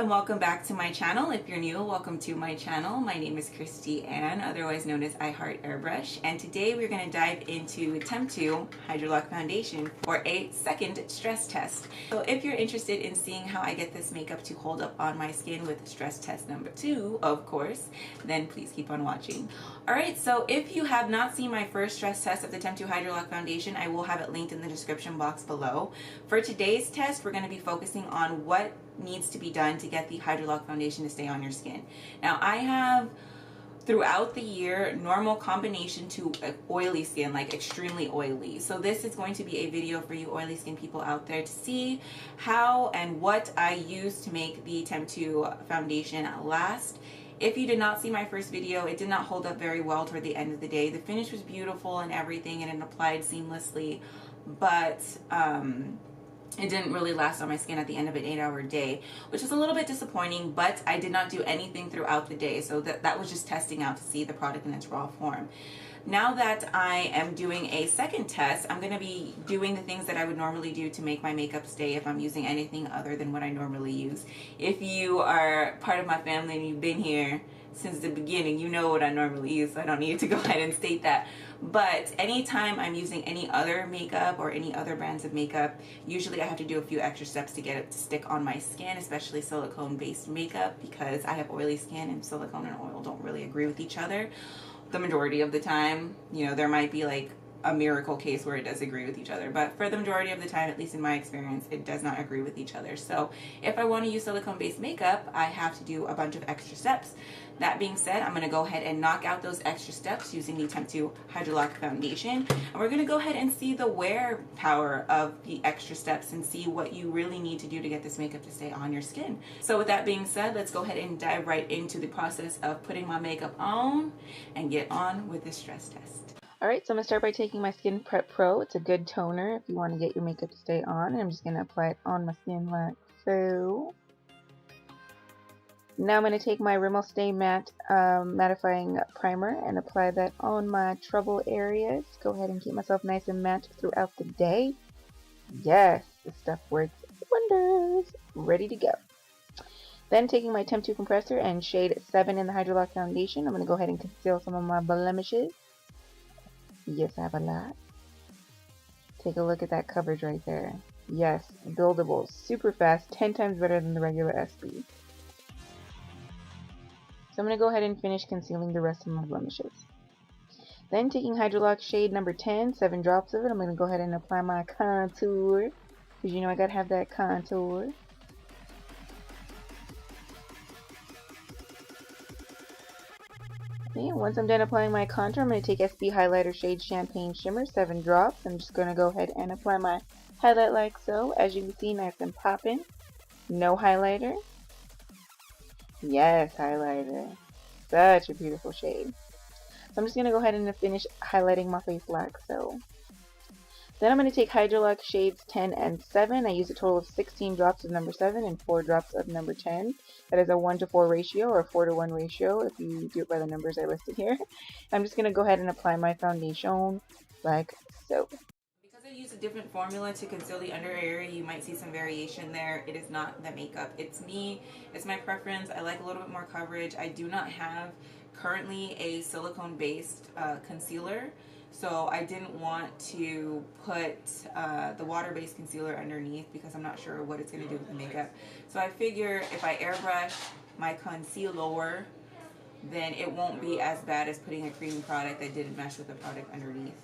and welcome back to my channel. If you're new, welcome to my channel. My name is Christy Ann, otherwise known as IHeartAirbrush, and today we're going to dive into Temptu Hydra Foundation for a second stress test. So if you're interested in seeing how I get this makeup to hold up on my skin with stress test number 2, of course, then please keep on watching. Alright, so if you have not seen my first stress test of the Temptu Hydra Foundation, I will have it linked in the description box below. For today's test, we're going to be focusing on what needs to be done to get the Hydra Foundation to stay on your skin. Now, I have throughout the year normal combination to oily skin, like extremely oily. So this is going to be a video for you oily skin people out there to see how and what I use to make the Temptu Foundation last. If you did not see my first video, it did not hold up very well toward the end of the day. The finish was beautiful and everything, and it applied seamlessly, but it didn't really last on my skin at the end of an 8-hour day, which is a little bit disappointing, but I did not do anything throughout the day, so that was just testing out to see the product in its raw form. Now that I am doing a second test, I'm going to be doing the things that I would normally do to make my makeup stay if I'm using anything other than what I normally use. If you are part of my family and you've been here since the beginning, you know what I normally use, so I don't need to go ahead and state that. But anytime I'm using any other makeup or any other brands of makeup, usually I have to do a few extra steps to get it to stick on my skin, especially silicone based makeup, because I have oily skin and silicone and oil don't really agree with each other the majority of the time. You know, there might be like a miracle case where it does agree with each other, but for the majority of the time, at least in my experience, it does not agree with each other. So if I want to use silicone based makeup, I have to do a bunch of extra steps. That being said, I'm going to go ahead and knock out those extra steps using the Temptu Hydra Foundation, and we're going to go ahead and see the wear power of the extra steps and see what you really need to do to get this makeup to stay on your skin. So with that being said, let's go ahead and dive right into the process of putting my makeup on and get on with this stress test. Alright, so I'm going to start by taking my Skin Prep Pro. It's a good toner if you want to get your makeup to stay on. And I'm just going to apply it on my skin like so. Now I'm going to take my Rimmel Stay Matte mattifying primer and apply that on my trouble areas. Go ahead and keep myself nice and matte throughout the day. Yes, this stuff works wonders. Ready to go. Then taking my Temptu compressor and shade 7 in the Hydra Foundation, I'm going to go ahead and conceal some of my blemishes. Yes, I have a lot. Take a look at that coverage right there. Yes, buildable, super fast, 10 times better than the regular SB. So I'm going to go ahead and finish concealing the rest of my blemishes. Then taking Hydra shade number 10, 7 drops of it, I'm going to go ahead and apply my contour, because you know I got to have that contour. Okay, once I'm done applying my contour, I'm going to take SB Highlighter shade Champagne Shimmer, 7 drops. I'm just going to go ahead and apply my highlight like so. As you can see, nice and popping. No highlighter. Yes, highlighter. Such a beautiful shade. So I'm just going to go ahead and finish highlighting my face like so. Then I'm going to take Hydra shades 10 and 7. I use a total of 16 drops of number 7 and 4 drops of number 10. That is a 1:4 ratio or 4:1 ratio if you do it by the numbers I listed here. I'm just going to go ahead and apply my foundation like so. Because I use a different formula to conceal the under area, you might see some variation there. It is not the makeup. It's me. It's my preference. I like a little bit more coverage. I do not have currently a silicone based concealer. So I didn't want to put the water-based concealer underneath because I'm not sure what it's going to do with the makeup. So I figure if I airbrush my concealer, then it won't be as bad as putting a creamy product that didn't mesh with the product underneath.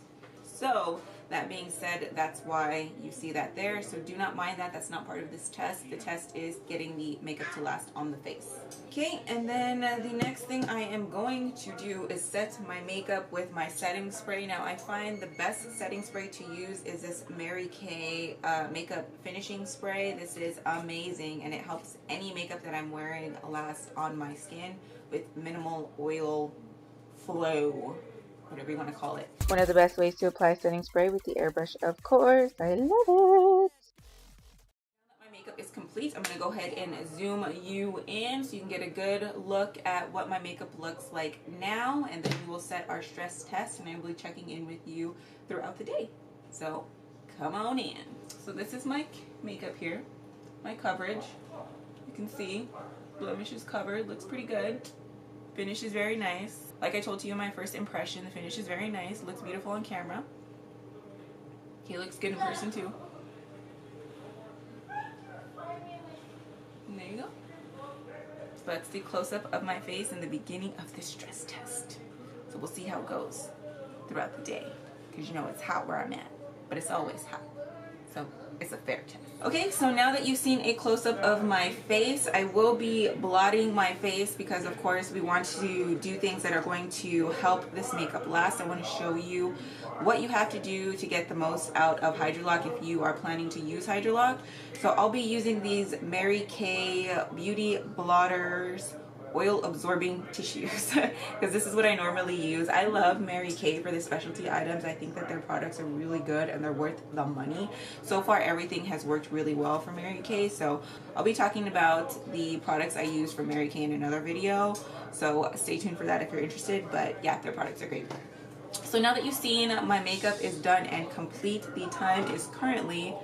So that being said, that's why you see that there. So do not mind that. That's not part of this test. The test is getting the makeup to last on the face. Okay, and then the next thing I am going to do is set my makeup with my setting spray. Now I find the best setting spray to use is this Mary Kay makeup finishing spray. This is amazing and it helps any makeup that I'm wearing last on my skin with minimal oil flow, whatever you want to call it. One of the best ways to apply setting spray with the airbrush, of course. I love it. Now that my makeup is complete, I'm going to go ahead and zoom you in so you can get a good look at what my makeup looks like now, and then we will set our stress test, and I will be checking in with you throughout the day. So come on in. So this is my makeup here, my coverage. You can see blemish is covered, looks pretty good. Finish is very nice. Like I told you in my first impression, the finish is very nice, looks beautiful on camera. Okay, looks good in person too. And there you go. So that's the close-up of my face in the beginning of the stress test. So we'll see how it goes throughout the day, because you know it's hot where I'm at, but it's always hot. So it's a fair test. Okay, so now that you've seen a close-up of my face, I will be blotting my face because of course we want to do things that are going to help this makeup last. I want to show you what you have to do to get the most out of Hydrolock if you are planning to use Hydrolock. So I'll be using these Mary Kay Beauty Blotters oil absorbing tissues because this is what I normally use. I love Mary Kay for the specialty items. I think that their products are really good and they're worth the money. So far everything has worked really well for Mary Kay, so I'll be talking about the products I use from Mary Kay in another video, so stay tuned for that if you're interested. But yeah, their products are great. So now that you've seen my makeup is done and complete, the time is currently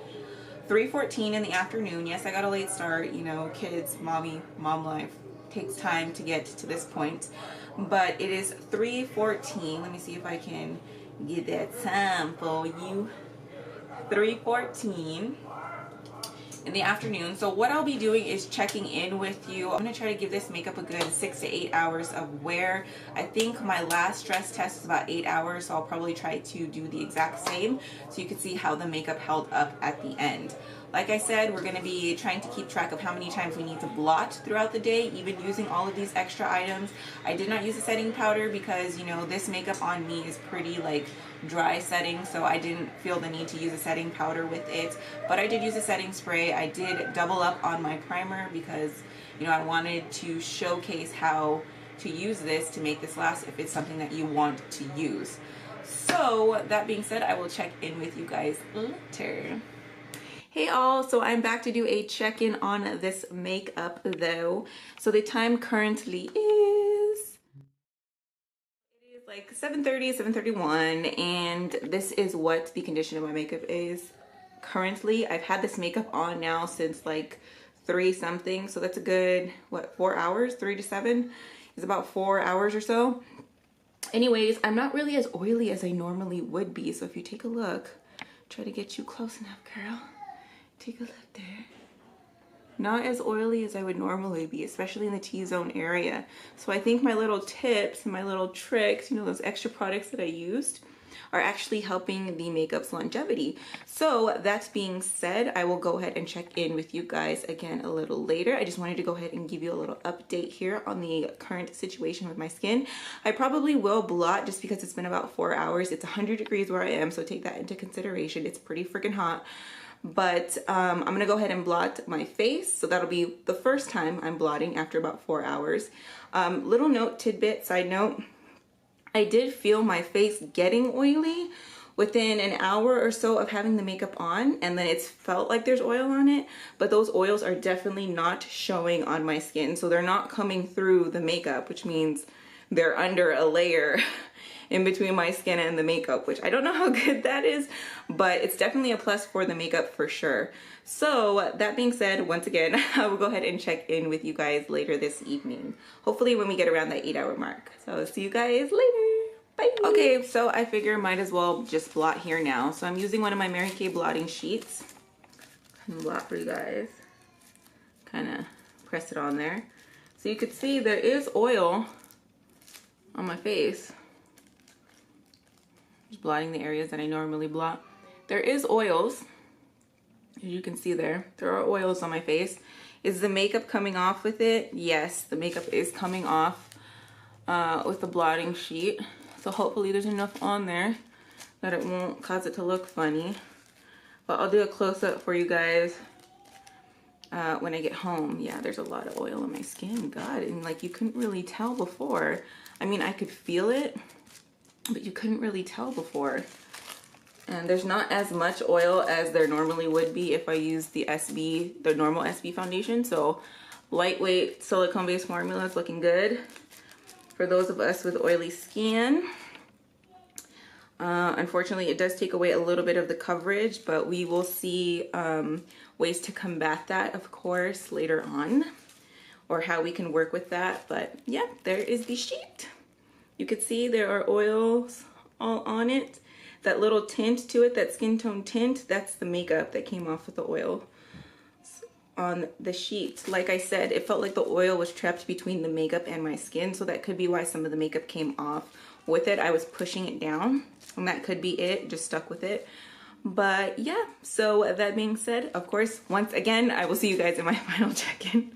3:14 in the afternoon. Yes, I got a late start, you know, kids, mom life takes time to get to this point, but it is 3:14. Let me see if I can get that time for you. 3:14 in the afternoon. So what I'll be doing is checking in with you. I'm gonna try to give this makeup a good 6 to 8 hours of wear. I think my last stress test is about 8 hours, so I'll probably try to do the exact same so you can see how the makeup held up at the end. Like I said, we're going to be trying to keep track of how many times we need to blot throughout the day, even using all of these extra items. I did not use a setting powder because, you know, this makeup on me is pretty like dry setting, so I didn't feel the need to use a setting powder with it. But I did use a setting spray. I did double up on my primer because, you know, I wanted to showcase how to use this to make this last if it's something that you want to use. So that being said, I will check in with you guys later. Hey all, so I'm back to do a check-in on this makeup though. So the time currently is like 7:30, 7:31, and this is what the condition of my makeup is currently. I've had this makeup on now since like 3 something, so that's a good, what, 4 hours? 3 to 7 is about 4 hours or so. Anyways, I'm not really as oily as I normally would be, so if you take a look, try to get you close enough, girl. Take a look there. Not as oily as I would normally be, especially in the T-zone area. So I think my little tips and my little tricks, you know, those extra products that I used, are actually helping the makeup's longevity. So that being said, I will go ahead and check in with you guys again a little later. I just wanted to go ahead and give you a little update here on the current situation with my skin. I probably will blot just because it's been about 4 hours. It's 100 degrees where I am, so take that into consideration. It's pretty freaking hot. But I'm gonna go ahead and blot my face, so that'll be the first time I'm blotting after about 4 hours. Little note, tidbit, side note, I did feel my face getting oily within an hour or so of having the makeup on, and then it's felt like there's oil on it, but those oils are definitely not showing on my skin, so they're not coming through the makeup, which means they're under a layer in between my skin and the makeup, which I don't know how good that is, but it's definitely a plus for the makeup for sure. So that being said, once again, I will go ahead and check in with you guys later this evening, hopefully when we get around that 8-hour mark. So see you guys later. Bye. Okay, so I figure might as well just blot here now. So I'm using one of my Mary Kay blotting sheets. Kind of blot for you guys. Kind of press it on there. So you could see there is oil on my face. Just blotting the areas that I normally blot. There is oils, as you can see there. There are oils on my face. Is the makeup coming off with it? Yes, the makeup is coming off with the blotting sheet. So hopefully there's enough on there that it won't cause it to look funny. But I'll do a close-up for you guys when I get home. Yeah, there's a lot of oil on my skin, God, and like you couldn't really tell before. I mean, I could feel it, but you couldn't really tell before. And there's not as much oil as there normally would be if I use the SB, the normal SB foundation. So lightweight silicone-based formula is looking good for those of us with oily skin. Unfortunately, it does take away a little bit of the coverage, but we will see ways to combat that, of course, later on. or how we can work with that. But yeah, there is the sheet. You can see there are oils all on it. That little tint to it, that skin tone tint, that's the makeup that came off with the oil on the sheet. Like I said, it felt like the oil was trapped between the makeup and my skin, so that could be why some of the makeup came off with it. I was pushing it down, and that could be it, just stuck with it. But yeah, so that being said, of course, once again, I will see you guys in my final check-in.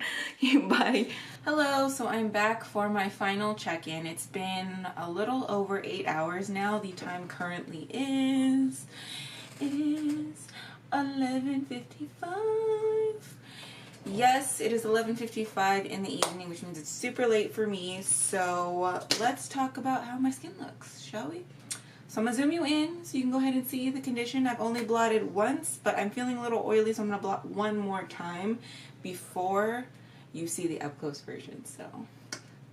Bye. Hello, so I'm back for my final check-in. It's been a little over 8 hours now. The time currently is 11:55. Yes, it is 11:55 in the evening, which means it's super late for me. So let's talk about how my skin looks, shall we? So I'm going to zoom you in so you can go ahead and see the condition. I've only blotted once, but I'm feeling a little oily, so I'm going to blot one more time before you see the up-close version. So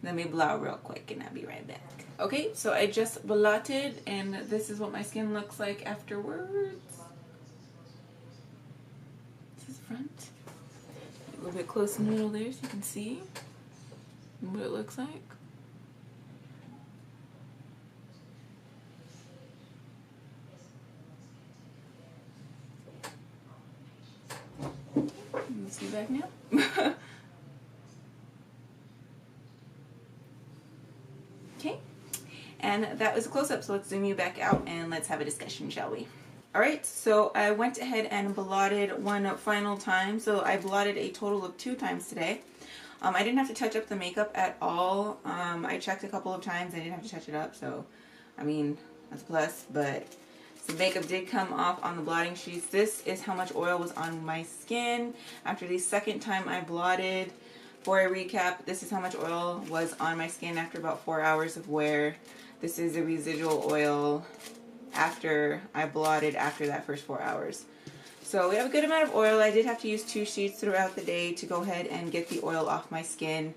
let me blot real quick and I'll be right back. Okay, so I just blotted, and this is what my skin looks like afterwards. This is front. A little bit close in the middle there so you can see what it looks like. See back now. Okay, and that was a close-up, so let's zoom you back out and let's have a discussion, shall we? Alright, so I went ahead and blotted one final time, so I blotted a total of 2 times today. I didn't have to touch up the makeup at all. I checked a couple of times, I didn't have to touch it up, so I mean, that's a plus, but the makeup did come off on the blotting sheets. This is how much oil was on my skin. After the second time I blotted, for a recap, this is how much oil was on my skin after about 4 hours of wear. This is the residual oil after I blotted after that first 4 hours. So we have a good amount of oil. I did have to use 2 sheets throughout the day to go ahead and get the oil off my skin.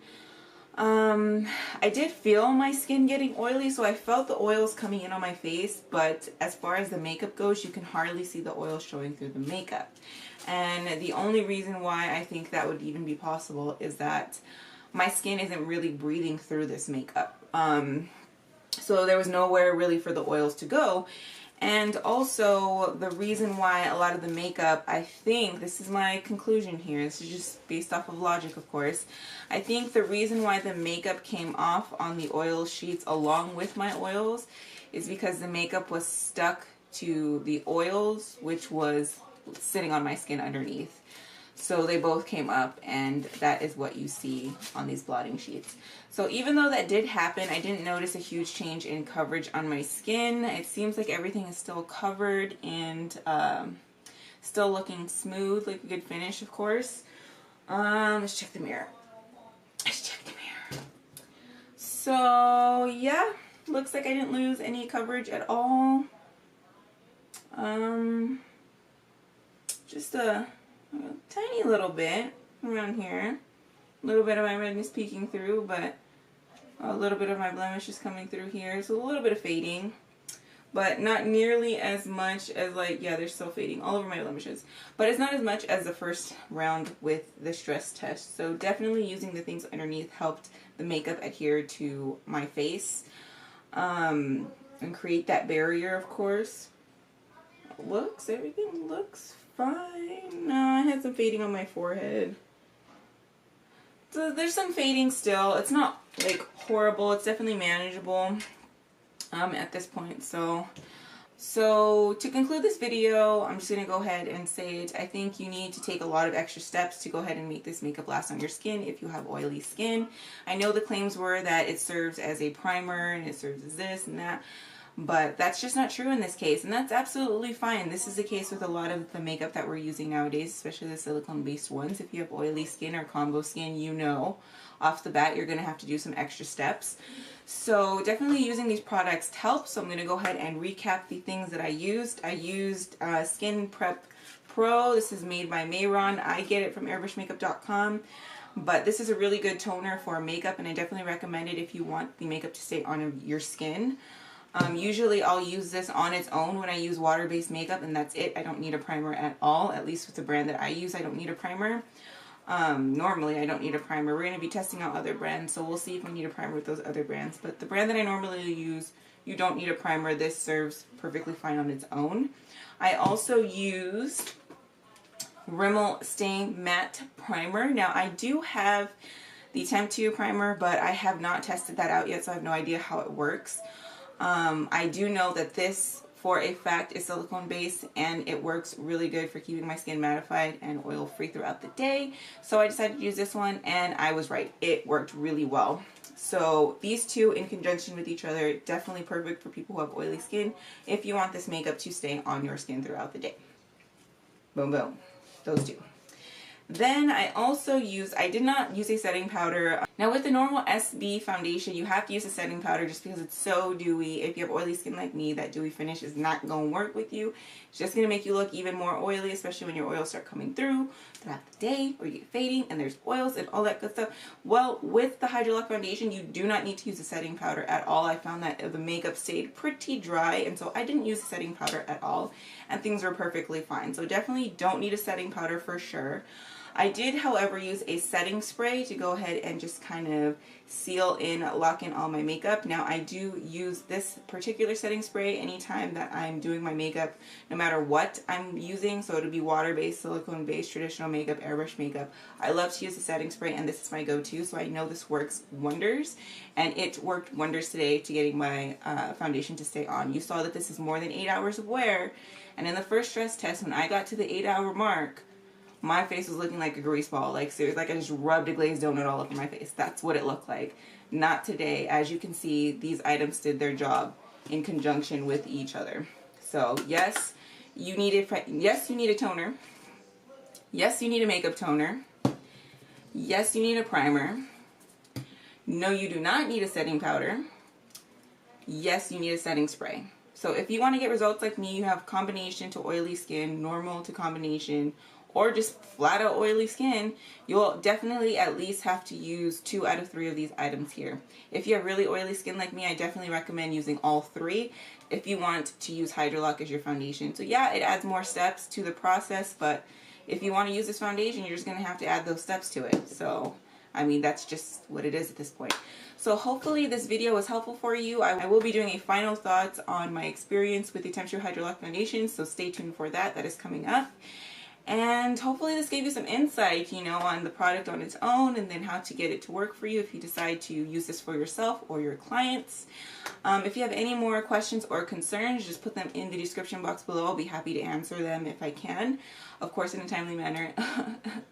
I did feel my skin getting oily, so I felt the oils coming in on my face, but as far as the makeup goes, you can hardly see the oil showing through the makeup. And the only reason why I think that would even be possible is that my skin isn't really breathing through this makeup. So there was nowhere really for the oils to go. And also, the reason why a lot of the makeup, I think, this is my conclusion here, this is just based off of logic, of course, I think the reason why the makeup came off on the oil sheets along with my oils is because the makeup was stuck to the oils, which was sitting on my skin underneath. So they both came up, and that is what you see on these blotting sheets. So even though that did happen, I didn't notice a huge change in coverage on my skin. It seems like everything is still covered and still looking smooth, like a good finish, of course. Let's check the mirror. Let's check the mirror. So yeah, looks like I didn't lose any coverage at all. Just a tiny little bit around here. A little bit of my redness peeking through, but a little bit of my blemish is coming through here. So a little bit of fading, but not nearly as much as, like, yeah, they're still fading all over my blemishes. But it's not as much as the first round with the stress test. So definitely using the things underneath helped the makeup adhere to my face and create that barrier, of course. Everything looks fine. No, I had some fading on my forehead. So there's some fading still. It's not like horrible. It's definitely manageable at this point. So to conclude this video, I'm just going to go ahead and say it. I think you need to take a lot of extra steps to go ahead and make this makeup last on your skin if you have oily skin. I know the claims were that it serves as a primer and it serves as this and that. But that's just not true in this case, and that's absolutely fine. This is the case with a lot of the makeup that we're using nowadays, especially the silicone-based ones. If you have oily skin or combo skin, you know off the bat you're going to have to do some extra steps. So definitely using these products helps. So I'm going to go ahead and recap the things that I used. I used Skin Prep Pro. This is made by Mayron. I get it from airbrushmakeup.com. But this is a really good toner for makeup, and I definitely recommend it if you want the makeup to stay on your skin. Usually I'll use this on its own when I use water-based makeup, and that's it. I don't need a primer at all. At least with the brand that I use, I don't need a primer. Normally I don't need a primer. We're going to be testing out other brands, so we'll see if we need a primer with those other brands. But the brand that I normally use, you don't need a primer. This serves perfectly fine on its own. I also used Rimmel Staying Matte Primer. Now I do have the Temptu primer, but I have not tested that out yet, so I have no idea how it works. I do know that this, for a fact, is silicone based, and it works really good for keeping my skin mattified and oil free throughout the day. So I decided to use this one, and I was right. It worked really well. So these two in conjunction with each other, definitely perfect for people who have oily skin if you want this makeup to stay on your skin throughout the day. Boom, boom. Those two. Then I also I did not use a setting powder. Now with the normal SB foundation, you have to use a setting powder just because it's so dewy. If you have oily skin like me, that dewy finish is not going to work with you. It's just going to make you look even more oily, especially when your oils start coming through throughout the day, or you get fading and there's oils and all that good stuff. Well, with the Hydra Lock foundation, you do not need to use a setting powder at all. I found that the makeup stayed pretty dry, and so I didn't use a setting powder at all, and things were perfectly fine. So definitely don't need a setting powder for sure. I did, however, use a setting spray to go ahead and just kind of seal in, lock in all my makeup. Now, I do use this particular setting spray anytime that I'm doing my makeup, no matter what I'm using. So it'll be water-based, silicone-based, traditional makeup, airbrush makeup. I love to use the setting spray, and this is my go-to, so I know this works wonders. And it worked wonders today to getting my foundation to stay on. You saw that this is more than 8 hours of wear, and in the first stress test, when I got to the 8-hour mark, my face was looking like a grease ball. Like, seriously, like I just rubbed a glazed donut all over my face. That's what it looked like. Not today. As you can see, these items did their job in conjunction with each other. So, yes, you need a toner. Yes, you need a makeup toner. Yes, you need a primer. No, you do not need a setting powder. Yes, you need a setting spray. So if you want to get results like me, you have combination to oily skin, normal to combination, or just flat out oily skin, you'll definitely at least have to use 2 out of 3 of these items here. If you have really oily skin like me, I definitely recommend using all 3 if you want to use Hydra Lock as your foundation. So yeah, it adds more steps to the process, but if you want to use this foundation, you're just going to have to add those steps to it. So, I mean, that's just what it is at this point. So hopefully this video was helpful for you. I will be doing a final thoughts on my experience with the Temptu Hydra Lock foundation, so stay tuned for that. That is coming up. And hopefully this gave you some insight, you know, on the product on its own, and then how to get it to work for you if you decide to use this for yourself or your clients. If you have any more questions or concerns, just put them in the description box below. I'll be happy to answer them if I can. Of course, in a timely manner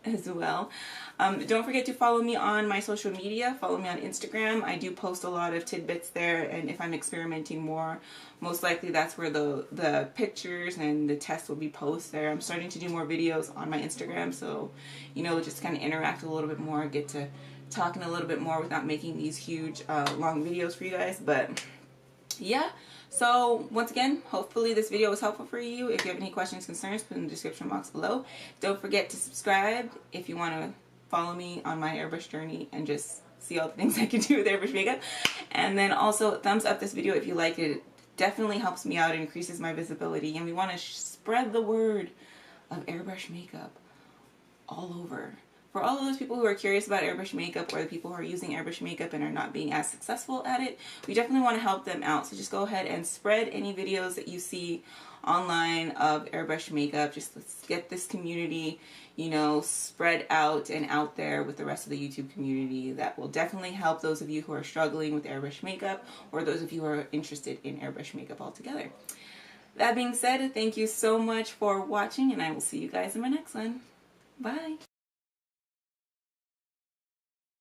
as well. Don't forget to follow me on my social media. Follow me on Instagram. I do post a lot of tidbits there, and if I'm experimenting more, most likely that's where the pictures and the tests will be posted there. I'm starting to do more videos on my Instagram, so, you know, just kind of interact a little bit more, get to talking a little bit more without making these huge, long videos for you guys. But yeah, so once again, hopefully this video was helpful for you. If you have any questions, concerns, put in the description box below. Don't forget to subscribe if you want to follow me on my airbrush journey and just see all the things I can do with airbrush makeup. And then also thumbs up this video if you like it. It definitely helps me out and increases my visibility. And we want to spread the word of airbrush makeup all over. For all of those people who are curious about airbrush makeup, or the people who are using airbrush makeup and are not being as successful at it, we definitely want to help them out. So just go ahead and spread any videos that you see online of airbrush makeup. Just let's get this community, you know, spread out and out there with the rest of the YouTube community. That will definitely help those of you who are struggling with airbrush makeup, or those of you who are interested in airbrush makeup altogether. That being said, thank you so much for watching, and I will see you guys in my next one. Bye!